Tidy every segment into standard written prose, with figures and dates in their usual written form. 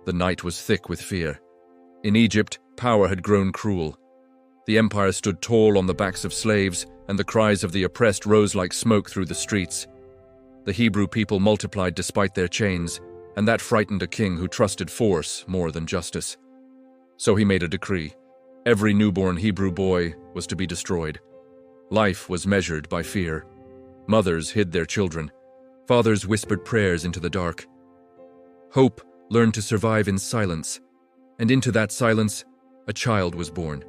The night was thick with fear. In Egypt, power had grown cruel. The empire stood tall on the backs of slaves, and the cries of the oppressed rose like smoke through the streets. The Hebrew people multiplied despite their chains, and that frightened a king who trusted force more than justice. So he made a decree. Every newborn Hebrew boy was to be destroyed. Life was measured by fear. Mothers hid their children. Fathers whispered prayers into the dark. Hope learned to survive in silence, and into that silence, a child was born.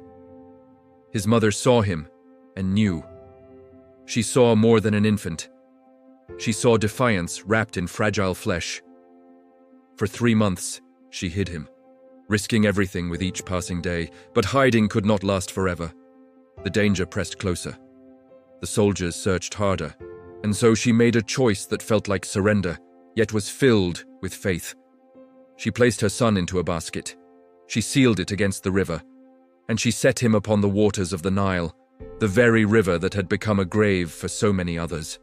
His mother saw him and knew. She saw more than an infant. She saw defiance wrapped in fragile flesh. For 3 months, she hid him, risking everything with each passing day, but hiding could not last forever. The danger pressed closer. The soldiers searched harder, and so she made a choice that felt like surrender, yet was filled with faith. She placed her son into a basket. She sealed it against the river, and she set him upon the waters of the Nile, the very river that had become a grave for so many others.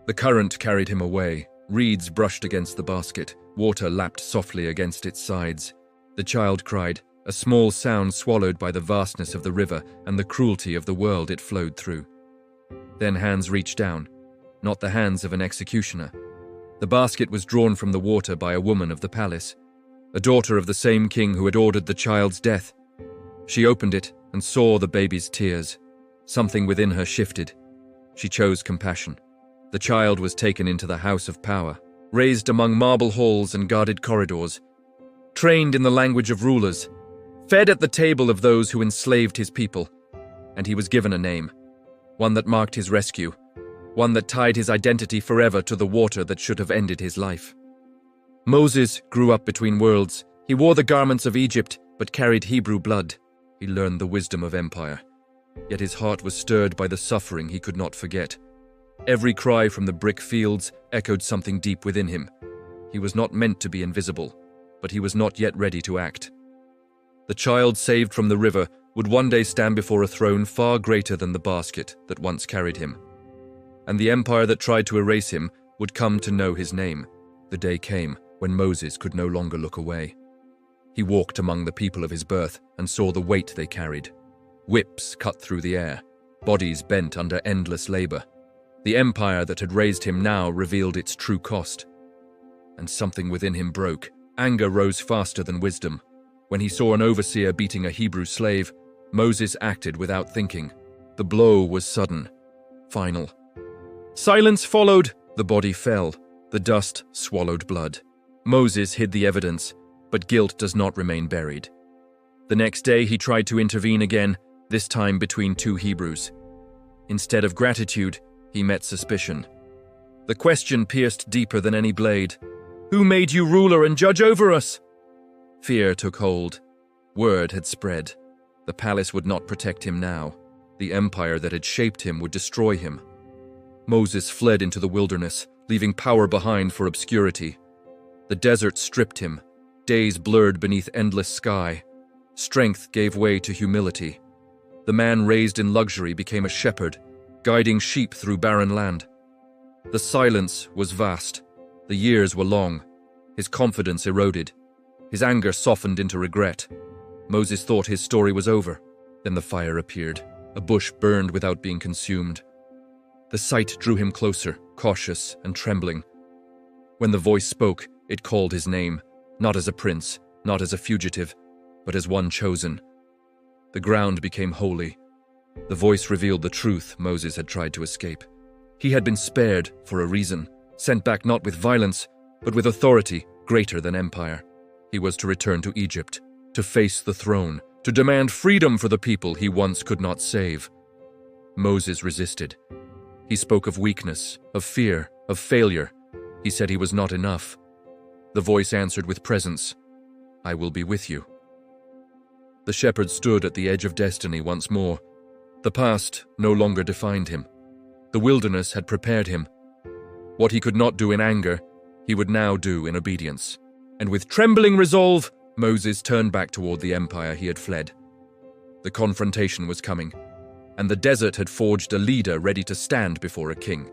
The current carried him away. Reeds brushed against the basket. Water lapped softly against its sides. The child cried, a small sound swallowed by the vastness of the river and the cruelty of the world it flowed through. Then hands reached down, not the hands of an executioner. The basket was drawn from the water by a woman of the palace, a daughter of the same king who had ordered the child's death. She opened it and saw the baby's tears. Something within her shifted. She chose compassion. The child was taken into the house of power, raised among marble halls and guarded corridors, trained in the language of rulers, fed at the table of those who enslaved his people, and he was given a name, one that marked his rescue, one that tied his identity forever to the water that should have ended his life. Moses grew up between worlds. He wore the garments of Egypt, but carried Hebrew blood. He learned the wisdom of empire. Yet his heart was stirred by the suffering he could not forget. Every cry from the brick fields echoed something deep within him. He was not meant to be invisible, but he was not yet ready to act. The child saved from the river would one day stand before a throne far greater than the basket that once carried him. And the empire that tried to erase him would come to know his name. The day came when Moses could no longer look away. He walked among the people of his birth and saw the weight they carried. Whips cut through the air, bodies bent under endless labor. The empire that had raised him now revealed its true cost. And something within him broke. Anger rose faster than wisdom. When he saw an overseer beating a Hebrew slave, Moses acted without thinking. The blow was sudden, final. Silence followed. The body fell. The dust swallowed blood. Moses hid the evidence, but guilt does not remain buried. The next day he tried to intervene again, this time between two Hebrews. Instead of gratitude, he met suspicion. The question pierced deeper than any blade. Who made you ruler and judge over us? Fear took hold. Word had spread. The palace would not protect him now. The empire that had shaped him would destroy him. Moses fled into the wilderness, leaving power behind for obscurity. The desert stripped him. Days blurred beneath endless sky. Strength gave way to humility. The man raised in luxury became a shepherd, guiding sheep through barren land. The silence was vast. The years were long. His confidence eroded. His anger softened into regret. Moses thought his story was over. Then the fire appeared. A bush burned without being consumed. The sight drew him closer, cautious and trembling. When the voice spoke, it called his name, not as a prince, not as a fugitive, but as one chosen. The ground became holy. The voice revealed the truth Moses had tried to escape. He had been spared for a reason, sent back not with violence, but with authority greater than empire. He was to return to Egypt, to face the throne, to demand freedom for the people he once could not save. Moses resisted. He spoke of weakness, of fear, of failure. He said he was not enough. The voice answered with presence, I will be with you. The shepherd stood at the edge of destiny once more. The past no longer defined him. The wilderness had prepared him. What he could not do in anger, he would now do in obedience. And with trembling resolve, Moses turned back toward the empire he had fled. The confrontation was coming, and the desert had forged a leader ready to stand before a king.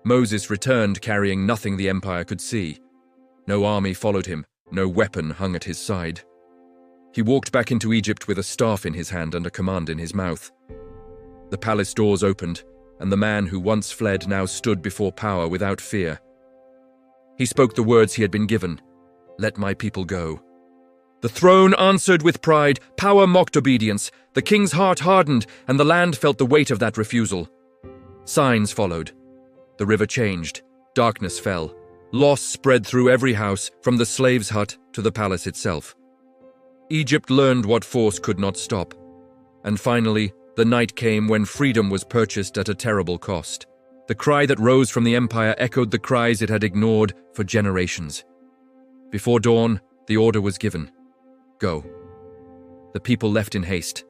Moses returned carrying nothing the empire could see. No army followed him, no weapon hung at his side. He walked back into Egypt with a staff in his hand and a command in his mouth. The palace doors opened, and the man who once fled now stood before power without fear. He spoke the words he had been given, "Let my people go." The throne answered with pride, power mocked obedience, the king's heart hardened, and the land felt the weight of that refusal. Signs followed. The river changed, darkness fell. Loss spread through every house, from the slave's hut to the palace itself. Egypt learned what force could not stop. And finally, the night came when freedom was purchased at a terrible cost. The cry that rose from the empire echoed the cries it had ignored for generations. Before dawn, the order was given. Go. The people left in haste.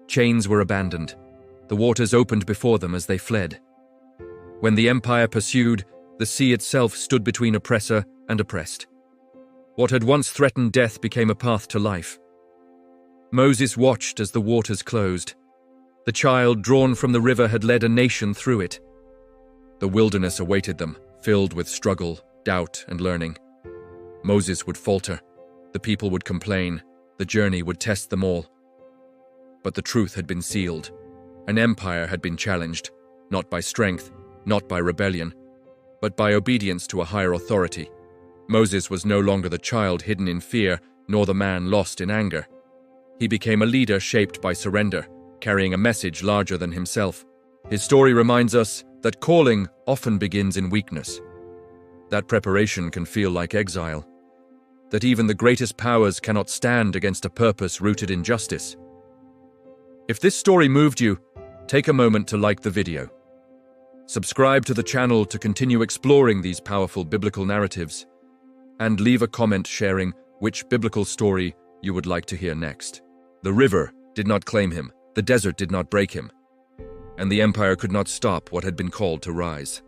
Chains were abandoned. The waters opened before them as they fled. When the empire pursued, the sea itself stood between oppressor and oppressed. What had once threatened death became a path to life. Moses watched as the waters closed. The child drawn from the river had led a nation through it. The wilderness awaited them, filled with struggle, doubt, and learning. Moses would falter. The people would complain. The journey would test them all. But the truth had been sealed. An empire had been challenged, not by strength, not by rebellion, but by obedience to a higher authority. Moses was no longer the child hidden in fear, nor the man lost in anger. He became a leader shaped by surrender, carrying a message larger than himself. His story reminds us that calling often begins in weakness. That preparation can feel like exile. That even the greatest powers cannot stand against a purpose rooted in justice. If this story moved you, take a moment to like the video. Subscribe to the channel to continue exploring these powerful biblical narratives, and leave a comment sharing which biblical story you would like to hear next. The river did not claim him, the desert did not break him, and the empire could not stop what had been called to rise.